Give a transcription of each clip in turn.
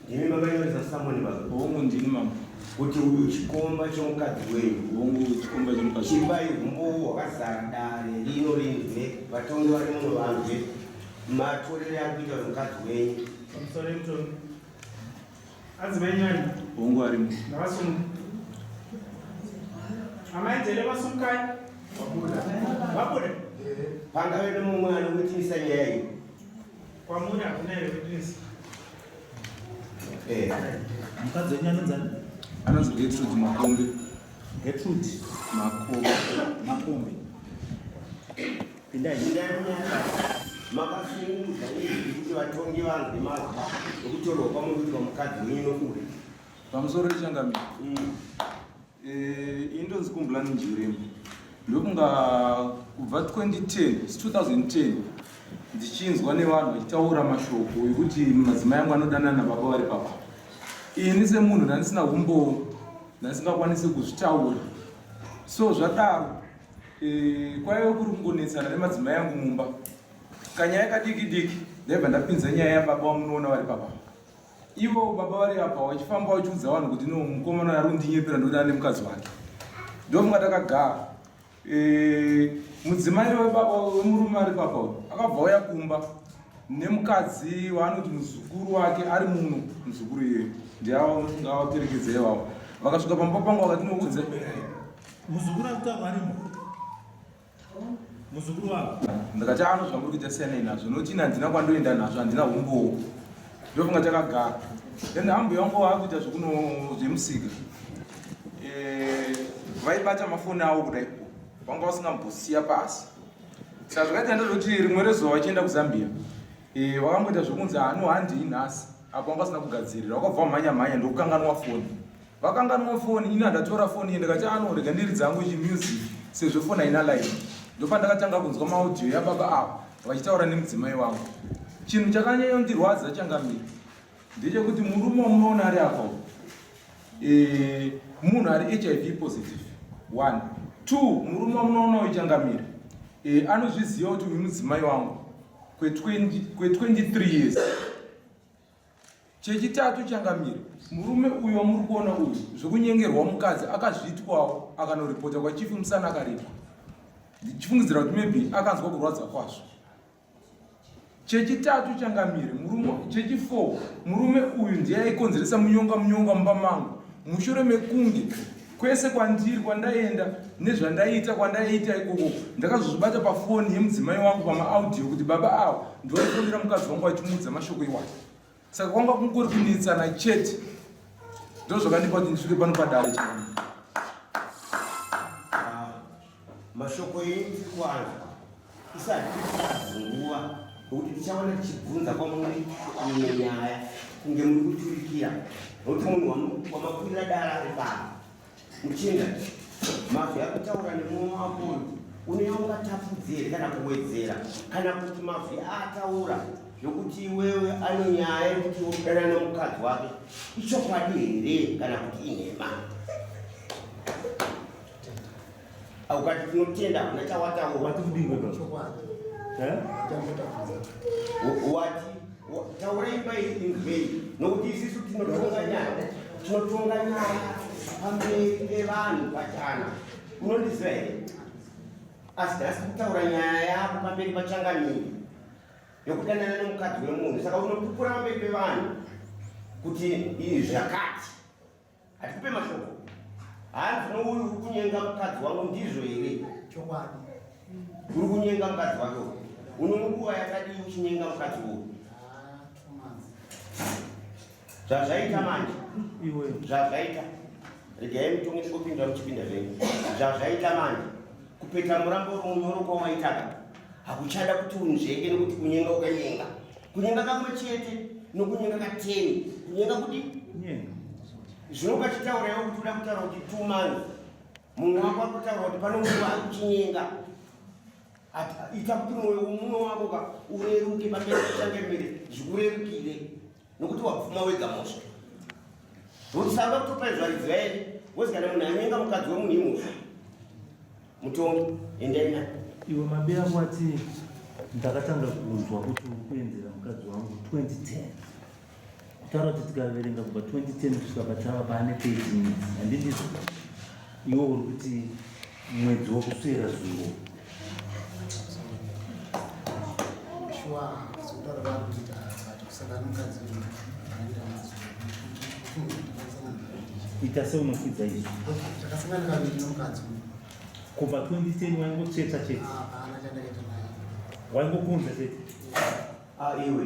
ndimi makanyoresa samoni baba Wangu ndini mama kuti uyu chikomba chomukadzi wenyu Wangu chikomba chomukadzi chipai humbo wakazara dare rino rinzwe vatongi vari muno vanzwe matorere ari kuita mukadzi wenyu pamusoro mutongi adzivenyani Wangu arimo navasungwa amaenzele vasungkai vabuda pangave nomumwe anokutinisa nyaya iyi kwamuri hakuna here kutinisa mukadzi wenyu anonzani anonzi Gertrude Makombe Gertrude Makombe pindai makasunguza kuti vatongi vanzwe mazwa okutorwa kwamuitwa mukadzi wenyu nokure pamusoro rechangamiro indonzi kumbulani njirembo ndokunga kubva 2010 ndichinzwa nevanhu vachitaura mashoko ekuti madzimai angu anodanana baba vari papa. Ini semunhu ndandisina umbo ndandisingakwanisi kuzvitaura, so zvadaro kwaive kuri kungonetsana nemadzimai angu mumba. Kanyaya kadiki diki ndaibva ndapinza nyaya yababa wamunoona vari papa. Ivo baba vari apa vachifamba vachiudza vanhu kuti no mukomana ari kundinyepera ndodana nemukadzi wake. Ndofunga takagara mudzimai wemurume ari papa akabva uya kumba nemukadzi waanoti muzukuru wake ari muno, muzukuru iye ndiavaperekedza ivavo. Vakasvika pamba pangu vakatinoudza muzukuru akutava arimo muzukuru wako ndakati ano zvamuri kuita siyanai nazvo nokuti ina handina kwandoenda nazvo, handina umbowo. Ndofunga takagara then hambo yangu vakuita zvemusika vaibata mafoni avo kudai vanga vasingambosiya pasi. Saka zvakaita ndozvoti rimwe rezuva vachienda kuZambia vakamboita zvokunzi hano handii nhasi apo vanga vasina kugadzirira, vakabva mhanya ndokukanganwa foni. Vakanganwa foni, ini handatora foni iyi ndikati ano rega ndiri dzangu chimusic sezvo foni haina line. Ndopa ndakatanga kunzwa maaudio yababa ava vachitaura nemudzimai wangu. Chinhu chakanyanyondirwadza changamira ndechekuti murume wamunoona ari apa munhu ari HIV positive 1. 2 murume wamunoona uchangamira anozviziva kuti uyu mudzimai wangu kwe23 years. Chechitatu changamira murume uyu wamuri kuona uyu zvokunyengerwa mukadzi akazviitwawo akanoripota kwachifu musana akaripwa. Ndichifungidzira kuti maybe akanzwa kurwadza kwazvo. Chechitatu changamire chechi4 murume uyu ndiye aikonzeresa munyonga mumba mangu mushure mekunge kwese kwandiri kwandaenda nezvandaita kwandaiita ikoko ndakazozvibata pafoni yemudzimai wangu pamaaudio kuti baba ava ndiwaifonera mukadzi wangu achimudza mashoko iwacho. Saka kwanga kungori kunetsana chete ndozvakandipa kuti ndisvike pano padare changu. mashoko enyu kwanza isati nguva nokuti tichaona tichibvunza kwamuri imwe nyaya kunge muri kuturikira nokuti munhu wamakwirira dara ari pano muchinda mavhi akutaura nemwoyo wako uneungatapudzi kana kuwedzera kana kuti mavhi ataura zvokuti iwewe ane nyaya yekuti udana nemukadzi wake ichokwadi here kana kuti inhema. Aukati tinotenda nachawataura wati kudingwe wati taurai paimvei nokuti isisu tinotonga nyaya pamberi pevanhu pachana. Unondiziva here asi ndasi kutaura nyaya yako pamberi pachangamiri yokudanana nemukadzi wemunhu. Saka unopupura pamberi pevanhu kuti izvi zvakati hatikupe mashoko hanzi nouyu uri kunyenga mukadzi wangu ndizvo here chokwadi uri kunyenga mukadzi wake uno nguva yakadii uchinyenga mukadzi uyu zvazvaita manje zvazvaita regai mutongi ndingopinda muchipinda zvenyu zvazvaita manje kupeta murambo munyoro kwawaitaka hakuchada kuti unzvenge nekuti kunyenga ukanyenga kunyenga kamwe chete nokunyenga ka10 kunyenga kuti zvinoba chitaurawo kuti uda kutaura kuti 2 months munhu wako akutaura kuti pano nguva ari kuchinyenga ita kuti mwoyo womumwe wako ureruke pamberi pachangamire zvikurerukire nokuti wabvuma wega mosva nokuti saka kutopaizvaridziva here wezikana munhu anyenga mukadzi wemunhu imusha mutongi endai naye. Iwe mabe ako ati ndakatanga kunzwa kuti uri kuenzera mukadzi wangu 2010 taura kuti tikaverenga kubva 2010 kusvika patava pane 13 minutes handindizvo iwo uri kuti mwedzi wokuswera zuro ita seunofidza izvo kubva 2010 waingotsvetsa chete waingokunza chete iwe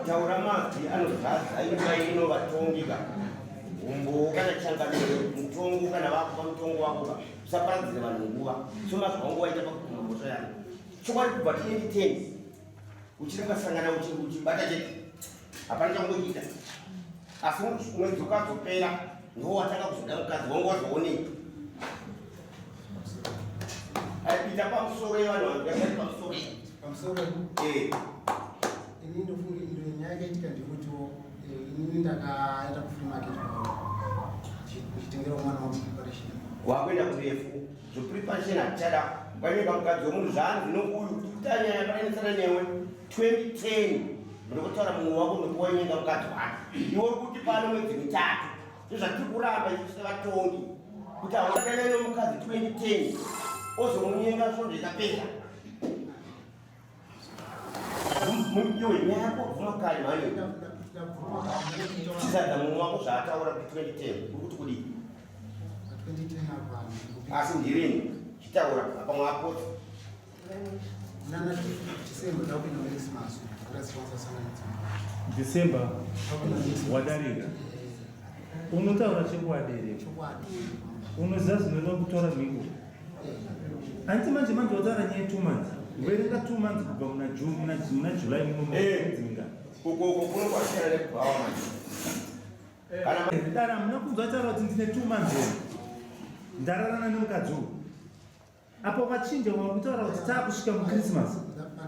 taura mabvi anozadza imba ino vatongika umbo kana changamiro mutongo kana vakupa mutongo wako usaparadzire vanhu nguva somazva wangu waita pakukumamboso yako chokwadi kubva 2010 uchiringasangana uchibata chete hapana changoita asi mwedzi ukazopera ndo watanga kuzoda mukadzi wangu wazoonei aipita pamusoro yevanhu vangaari pamusoro ini ndofunga into nyaya yakaitika ndekuti ini ndakaenda kufree market kuchitengera mwana wangu preparation wakuenda kurefu zvepreparation hatichada kwaineka mukadzi womunhu zvanhu zvinokuyu kutanyaya yakainetsana newe 2010 ndokutaura mumwe wako ndokuwa inyenga mukadzi wake iwe uri kuti pano mwedzi mitatu ndozvatiri kuramba sevatongi kuti haunakana nemukadzi 2010 ozomunyenga svondo ikapera iwe nyaya yako vunokali mani chisadza mumwe wako zvaataura kuti 2010 uri kuti kudii asi ndirini chitaura apamwe apoti December wadarika unotaura chekwadere unoziva zvinoda kutora mhingo handiti manje wataura nyaya 2 months verenga 2 months kubva muna July munoedzinga ukoko kunokwasiyana nekubhawa manje dara muna kunzwa taura kuti ndine 2 months ndararana nemukadzi uyu apo vachinja wakutaura kuti taakusvika muChristmas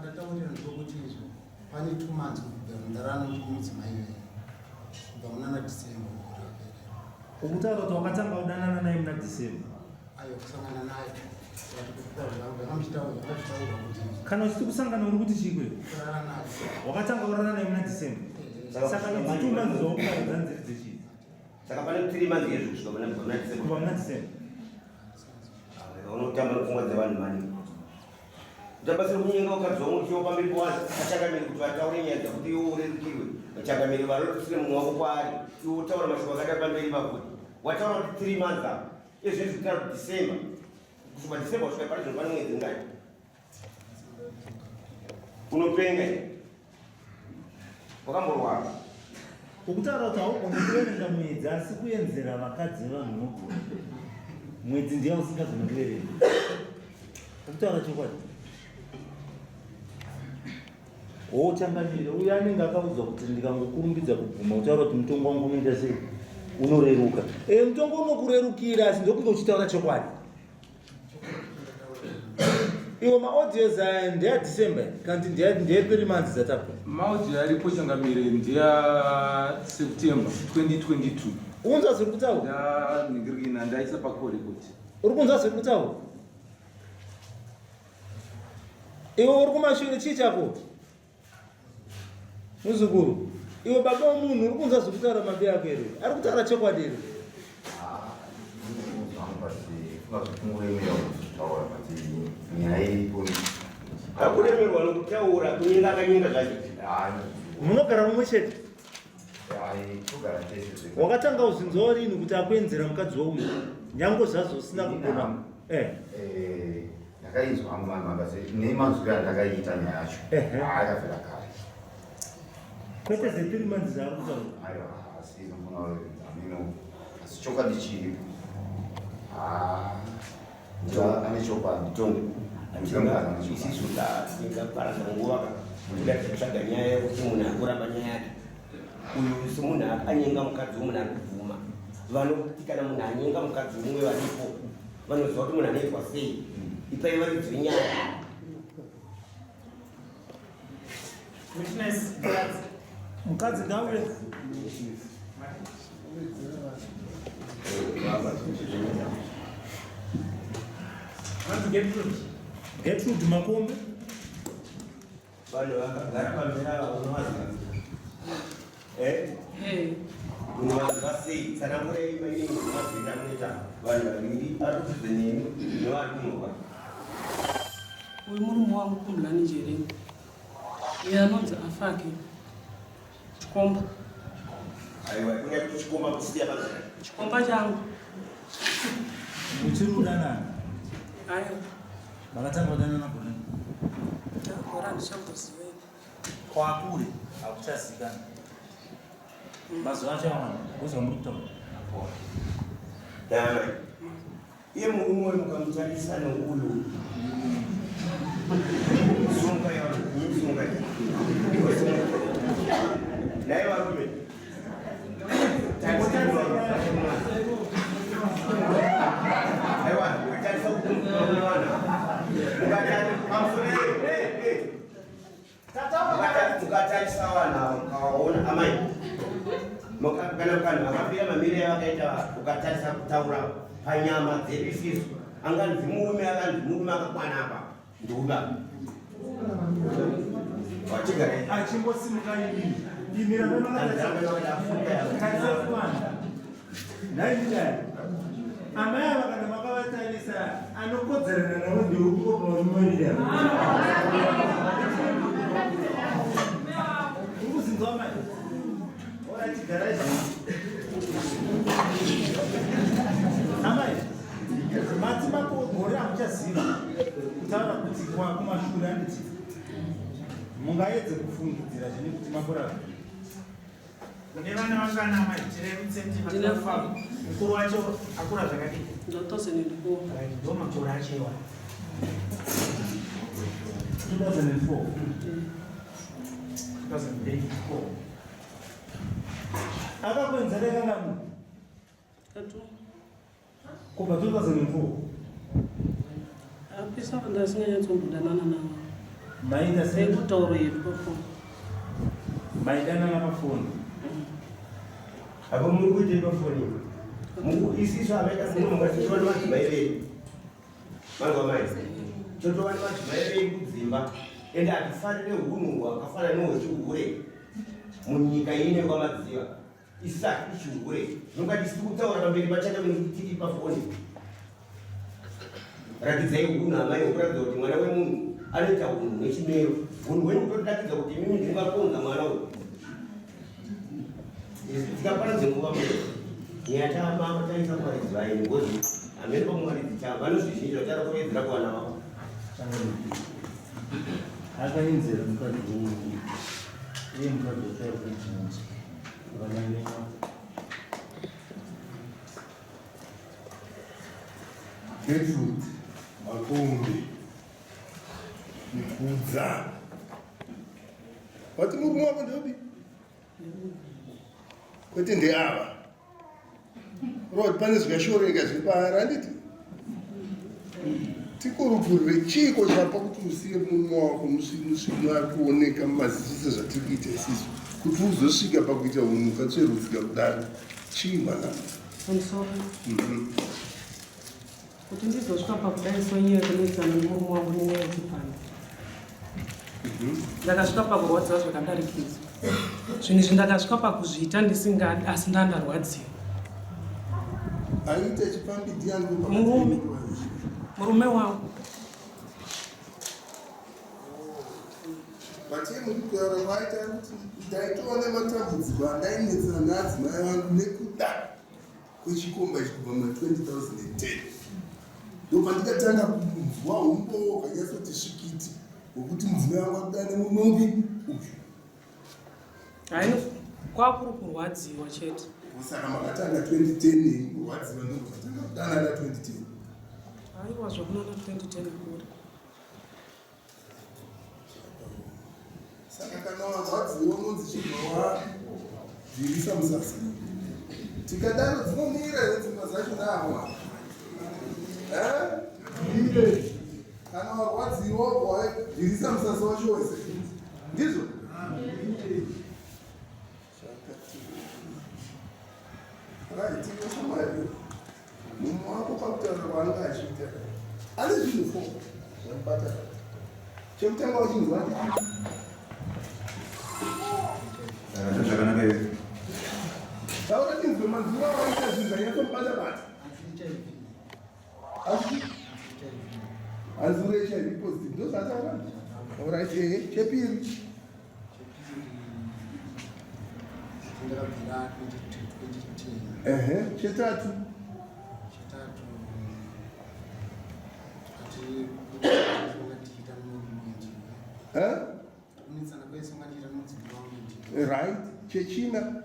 ndataurira ndokuti izvo pane 2 months ndararana nomudzimai kubva muna December ukutaura kuti wakatanga kudanana naye muna December ayo kusangana naye kana uchiti kusangana uri kuti chikwe wakatanga kurarana naye muna December saka idzi 2 months zvaukudza nziri dzechii saka pane 3 months yezvo kusvika muna December kubva muna December unotamba nepfungwa dzevanhu mani utabasira kunyenga ukadzowa muchiwo pamberi powanhu achangamiri kuti vataure nyaya dzakuti iwo urerukirwe vachangamiri varotusire mumwe wako kwaari iwo utaura mashoko akada pamberi pakuti wataura kuti 3 months apo ezvizvi kutaura kuti December kusvika December kusvika pari zvino pane mwedzi ngani unopenga wakamborwara ukutaura kuti haugoni kuverenga mwedzi asi kuenzera vakadzi vanhu unogona mwedzi ndiya usingazonokuverenga ukutaura chokwadi changamire uye anenge akaudzwa kuti ndikangokurumbidza kubvuma utaura kuti mutongo wangu unoita sei unoreruka mutongo unokurerukira asi ndokunge uchitaura chokwadi iwo maaudios aya ndeyaDecember kanti ndeye 3 months dzatapwa maaudio aripo changamire ndeya September 2022 unzwa zviri kutaura ndaningirina ndaisa pakore kuti uri kunzwa zviri kutaura iwe uri kumashure chii chako muzukuru iwe baba womunhu uri kunzwa zviri kutaura mabe ako ere ari kutaura chokwadi ere akuremerwa nokutaura kunyenga akanyenga zvacho munogara mumwe chete wakatanga uzinzwa rini kuti akuenzera mukadzi wouyu nyange zvazvo usina kugona ndakainzwa mabasa nemazuva andakaita nyaya yacho akapera kare kwete ze3 months zaari kutaura asi chokwadi chiri ane chokwadi isisu tingaparadza nguva kuda titsvaga nyaya yekuti munhu akuramba nyaya yake uyu semunhu anyenga mukadzi womunhu ari kubvuma vanokuti kana munhu anyenga mukadzi umwe varipo vanoziva kuti munhu anoitwa sei ipai varidziri nyaya mukadzi ngauye Gertrude Makombe vanhu vakagara pambera unovaziva unovaziva sei tsanangurei mainini mazita kuita vanhu vaviri ari kudze nemi nevari kunhova uyu murume wangu kumulani njere iye anonzi afake chikomba aiwa kunya kuti chikomba kusiya pazara chikomba changu uchiri kudanana aiwa makatanga kudanana kune takora ndichambozivei kwakure hakuchazikana mazuva achawana uzwa muri kutaura dama iye murume mukamutarisa neuyu sunga yasunga naye varume aiwa kutarisa kukuana mukatarisa vana kawaona amai kana kana akafira mamire vakaita ukatarisa kutaura panyama dzedu isisu anganzi murume akakwana apa ndiuba wachigare achimbosimuka imira naidai amai ava kana makavatarisa anokodzerana navo ndiukopamumarira ukuzinzwa mai orachigara amai mati makogore amuchaziva kutaura kuti kumashure anditi mungaedze kufungidzira zvine kuti makurava Kune vana vangana machirerutseti makafa mukuru wacho akura zvakadii ndotose ndiko ndo makuru achewa 2004 akakwenzereka namu tatu kubva 2004 apisa vandasinganyatsombodanana navo maita sekutauro yedu pafoni maidanana pafoni apo muri kuite pafoni isisu amaita munongatitovani madzimai vedu mangu mai totovani madzimai vedu kudzimba ende hatifanire hunhu hwakafanana nehwechihure munyika ine kwamadziva isi hati chihure nonga tisiri kutaura pamberi pachata tiri pafoni ratidzai hunhu amai hwekuratidza kuti mwana wemunhu anoita hunhu nechimero hunhu hwenyu totoratidza kuti mimi ndingakonza mwana uyu tikaparadze nguva mwe nyataamataisa kuvaridzi ngozi amene pamuvaridzi chavo vanozvizhinji vatara kuvedzera kuvana vavo akainzera mukadzi uyu iye mukadzi wataura kuchinzi vananema Gertrude Makombe Nikudza wati murume wako ndobi kwete ndeava rod pane zvikashoreka zviri paari handiti tikurukurire chiko chapa kuti usiye murume wako musvino ari kuoneka mumazivise zvatiri kuita isisu kuti uzosvika pakuita unhu ukatsverudzika kudaro chii mwana kuti ndizosvika pakudaiso iye kunetsana nemurume wangu nenyaya yechipanda ndakasvika pakurwadziwa zvakandarikidza zvinhu izvi ndakasvika pakuzviita ndisingadi asi ndandarwadziwa aita chipambi ndiani murume wangu batie mukutaura kwaita kuti ndaitoone matambudziko andainetsana neadzimai vangu nekuda kwechikomba ichi kubva ma2010 ndopandikatanga kunzwa umbo kanyatsoti svikiti wekuti mudzimai wangu akuda nemurume uyu haino kwakuri kurwadziwa chete saka makatanga 2010 kurwadziwa ndokatanga kudanana 2010 aiwa zvakunana 2010 kuri saka kana warwadziwa unonzi chibva wabvirisa musasi tikadaro dzinomira nedzimba zacho nawa kana warwadziwa wabvirisa musasi wacho wese ndizvo raitikoshamari mume wako pakutaura kwaanga achiita ane zvinhu 4 zvamubata chekutanga wachinzwa mazuva waita zvinhu bata. Azure HIV positive. Those are the all right. Chepiri. Chetatu. Right. Chechina.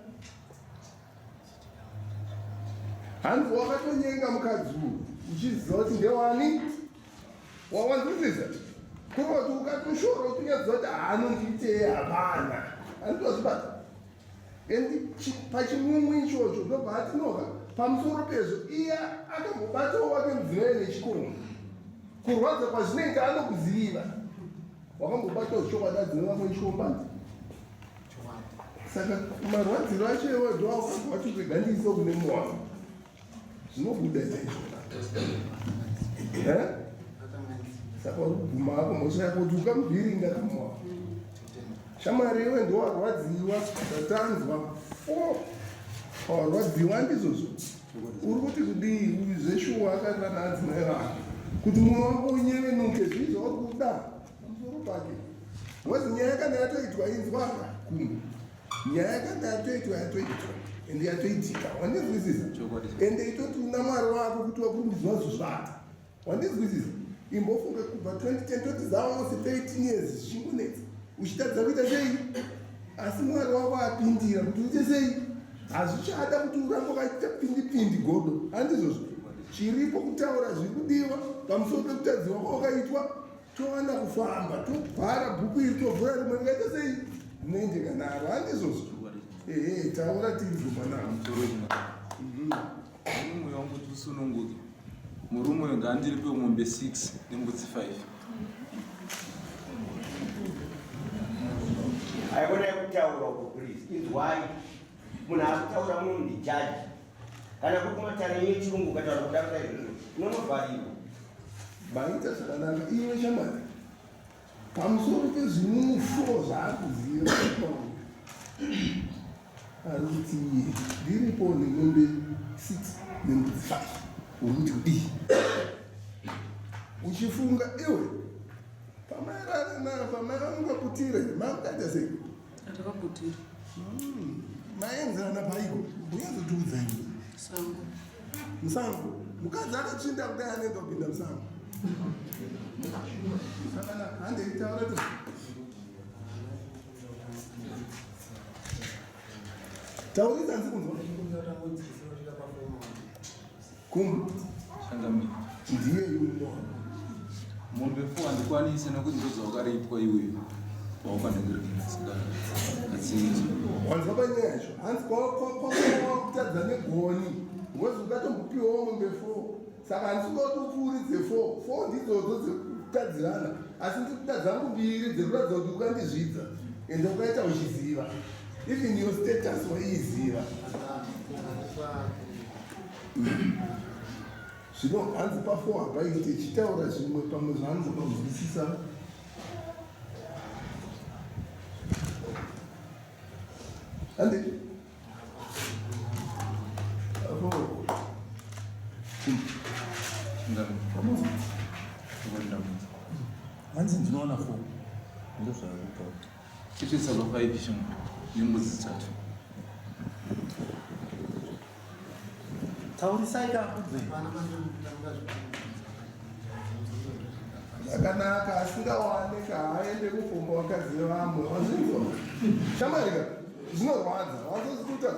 Hanzi wakatonyenga mukadzi uchiziva ndewani wawanzwisisa kuti ukatoshora utinyaziva kuti haanondiitei hapana anditozvibata endi pachimumwe ichocho ndobva atinoka pamusoro pezvo iya akambobatawo wake mudzimai nechikomba kurwadza kwazvinoita anokuziva wakambobatawo zvichokwadi dzine vamwe chikomba saka marwadziro acho ewadho wakambowatizvegandiso kune mwana zvinobuda izvona saka urikuguma ako mhosva yako kuti ukamubhiringa kamwa shamwari iwe ndowarwadziwa zvatanzwa warwadziwa ndizvozvo uri kuti kudii zveshuwa akarana adzimai vake kuti mumwe wako unyevenuke zvizvo uri kuda musoro pake wazi nyaya kana yatoitwa inzwaka kumwe nyaya kana yatoitwa ende yatoitika wandizwisisa ende itoti una mwari wako kuti wakurumbidzwa zvozvata wandizwisisa imbofunga kubva 2010 toti zvaonose 13 years zvichingunetsa uchitadza kuita sei asi mwari wako apindira kuti uite sei hazvichada kuti urambo kaita pindipindi godo handizvozvo chiripo kutaura zviri kudiwa pamusoro pekutadziwa kwakaitwa towana kufamba tobhara bhuku iri tovhura rimwe rikaita sei rinoendeka naro handizvozvo taura tiri zvomanamo murume wangu kuti usununguke murume uyo ngaandiripe mombe 6 nembudzi 5 haikona yekutaura uko please inzwai munhu akutaura munhu ndijaji kana kuri kumatare yechirungu ukataura kuda kuda izvozvo unonovhariwa maita zvakanaka iwe shamwari pamusoro pezvinufo zvaakuziva ari kuti ndiripo nemombe 6 nembudzi 5 uri kuti kudii uchifunga iwe pamaramungaputire makukaita sei atakaputira maenzana paiko unyazotiudzaini sango musango mukadzi akatsvinda kudai anoenda kupinda musango sakanaka handeitaura kuti taurisa nzi kunzwa kumbe ndiye yuno mombe 4 handikwanise nekuti ndozvawakaripwa iweyo wanzwa panyaya yacho hanzi kwakutadza negoni ngozi ukatombopiwawo mombe 4 saka handisingoti upfuuridze 4 ndidzodzo dzekutadzirana asi ndikutadzangu 2 dzekuratidza kuti ukandizvidza ende ukaita uchiziva even your status waiziva zvino hanzi pa4 hapaite chitaura zvimwe pamwe zvaanozonzwisisa ande hanzi ndinoona 4 ndozvaakutaura chitisa pa 5 shimwe nembudzi 3 taurisai kakudze zvakanaka asingawane kaaende kufomba wakaziva vamwe wazvinzwa shamarika zvinorwadza wazozikuta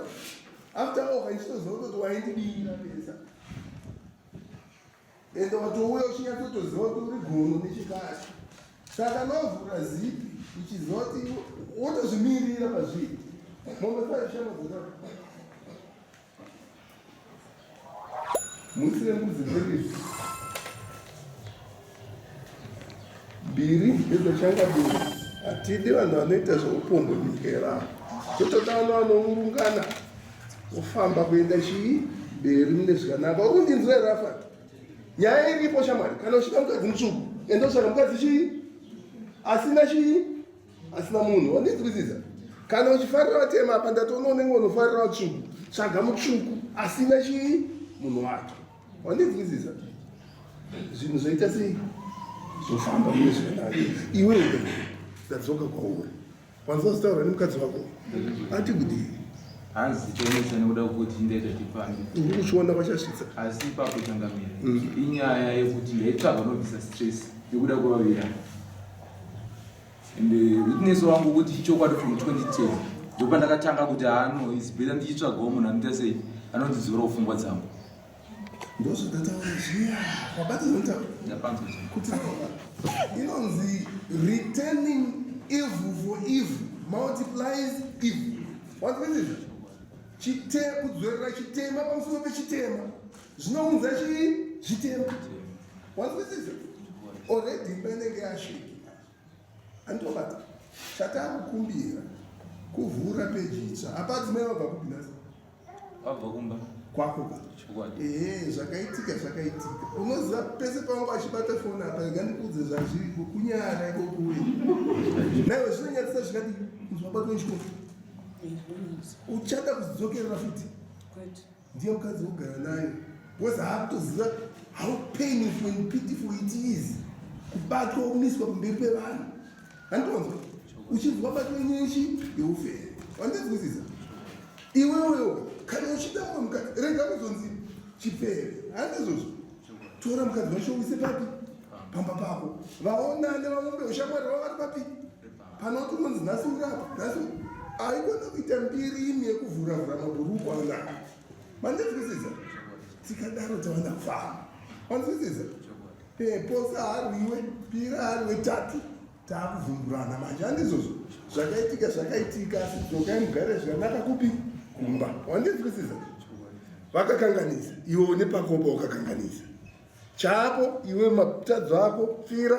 after all ichitoziva kuti waindibira pesa ende watouya uchinyatsotoziva kuti uri gono nechikasi saka novhura zipi uchiziva kuti wotozvimirira pazviri mombe 5 shamazota muisire mbudzi mbiri 2 ndedzochangadini hatidi vanhu vanoita zveupombwe nyika totoda vanhu vanourungana ufamba kuenda chii mberi mune zvakanaka uri kundinzwa rafati nyaya iripo shamwari kana uchida mukadzi mutsvuku endotsvaka mukadzi chii asina chii asina munhu wandinzwisisa kana uchifarira vatema apa ndatoona unenge unofarira vatsvuku tsvaga mutsvuku asina chii munhu wake. Wandinzwisisa? Zvinhu zvoita sei? Zvofamba mune zvakanaka. Iwe ndadzoka kwauri. Wanzotaura nemukadzi wako. Ati kuti hanzi tonesa nekuda kuti ndaita chipani. uri kuchiona kwachasvitsa. Asi ipapo changamira. Inyaya yekuti ndaitsvaga unobvisa stress nekuda kwevavira. Ende witness wangu kuti chokwadi from 2010 ndopa ndakatanga kuti is better ndichitsvagawo munhu anoita sei anondidzivirawo pfungwa dzangu. Ndozvandataura zviya wabata zvinotaura ndapanzwa kuti inonzi returning evil for evil multiplies evil. Wanzwisisa? Kudzorera chitema pamusoro pechitema zvinounza chitema. Wanzwisisa? Already inenge yasvika. Andobata chatakukumbira kuvhura peji itsva. Hapati mai wabva kubinasa wabva kumba kwako ka zvakaitika unoziva pese pangu achibata foni apa igandikudze zvazviriko kunyara ikokuwe naiwe zvinonyadzisa zvikati kunzwabatwa nechikoma uchada kuzidzokerera futi ndiye mukadzi wogara nayo because haakutoziva how painful and pitiful it is kubatwa uniswa pamberi pevanhu. Handonzwa uchinzwa batwa nyeshi yeufere. Wandinzwisisa? Iwewe kana uchida mumwe mukadzi rega kuzonzi chipfere. Handizvozvo? Tora mukadzi wacho uise papi? Pamba pako. Vaonane vamombe ushamwari vavari papi? Panoti unonzi nhasi urapa. Nhasi aikona kuita mbirimi yekuvhura-vhura mabhuruku aunaka. Mandinzwisisa? Tikadaro tawana kufamba. Wandinzwisisa? Posa hariwe, pira hariwe, tatu. Taakuvhumburana manje handizvozvo zvakaitika asi dzokai mugare zvakanaka kupi kumba. Wandinzwisisa? Vakakanganisa iwe nepakopa wakakanganisa chako iwe matadzo ako pfira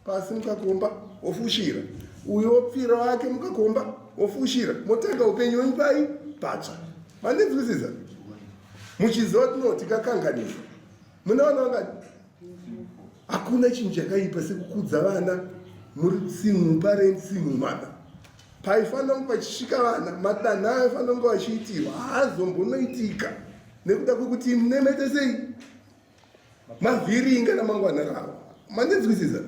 pasi mukakomba wofushira uyo wopfira wake mukakomba wofushira motanga upenyu wenyu pai patsva. Mandinzwisisa? Muchiziva tinoti kakanganisa munaona wangati hakuna chinhu chakaipa sekukudza vana muri single parent single mother. Paifanira kunge pachisvika vana madanho ayo aifanira kunge vachiitirwa haazombonoitika nekuda kwekuti munemete sei mavhiringa namangwana ravo. Mandinzwisisa?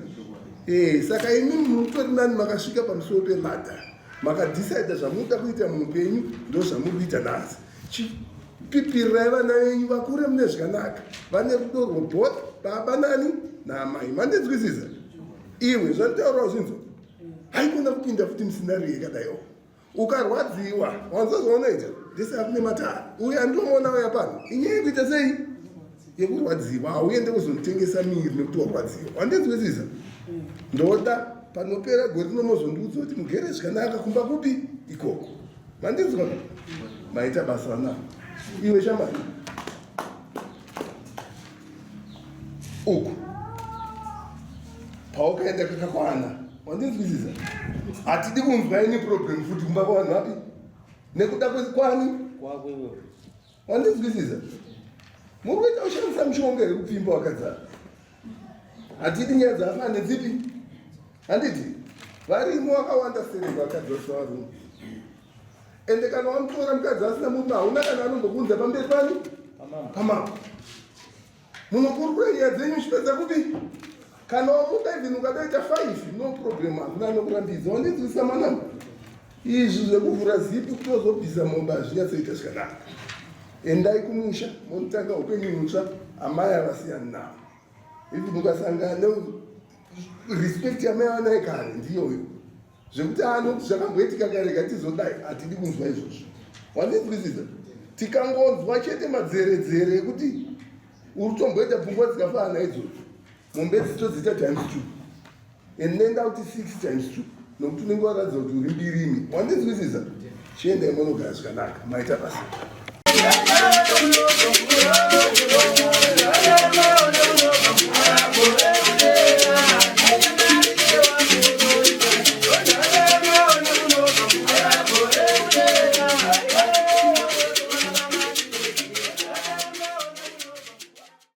Saka imi mutori nani makasvika pamusoro pemadha makadhisaidha zvamunoda kuita muupenyu ndo zvamuri kuita nhasi. Chipipirirai vana venyu vakure mune zvakanaka vane rudo rwobhoth baba nani naamai. Mandinzwisisa? Iwe zvanditaurawo zvinzo haikona kupinda futi musinari yakadaiwo ukarwadziwa wanzozvaunoita ndese akune matara uye andiomona uya pano inyaya yekuita sei yekurwadziwa hauende kuzonotengesa miri nekuti warwadziwa. Wandinzwisisa? Ndoda panopera gore rinomozondiudza kuti mugere zvakanaka kumba kupi ikoko. Mandinzwa maita basa na iwe shamani uku paukaenda kakakwana. Wandinzwisisa? Hatidi kunzwa ini problem futi kumba kwavanhu vapi nekuda kwani kwako iwe. Wandinzwisisa? Muri kuita ushandisa mushonga yekupfimba wakadzara. Hatidi nyaya dzafana nedzipi. Handiti varimo vakawanda sereka vakadzi vasavarume ende kana wamutora mukadzi asina murume hauna kana anongokunza pamberi pani pamama munokurukura nyaya dzenyu chipedza kupi kana wamuka even ukadaita 5 no problem hakuna anokurambidza. Wandinzwisisa manamba? Izvi zvekuvhura zipi kutozobvisa mombe hazvinyatsoita zvakanaka. Endai kumusha monotanga upenyu mutsva amai havasiyani navo. Ivi mukasangana respect yamai vanai kare ndiyoyo zvekuti zvakamboitika kareka tizodai hatidi kunzwa izvozvo. Wandinzwisisa? Tikangonzwa chete madzeredzere ekuti uri kutomboita pfungwa dzikafanana idzodzo mombe dzitodzita times 2 and nenda kuti 6 times 2 nokuti unenge waratidza kuti uri mbirimi. Wandinzwisisa? Chiendai munogara zvakanaka maita basa.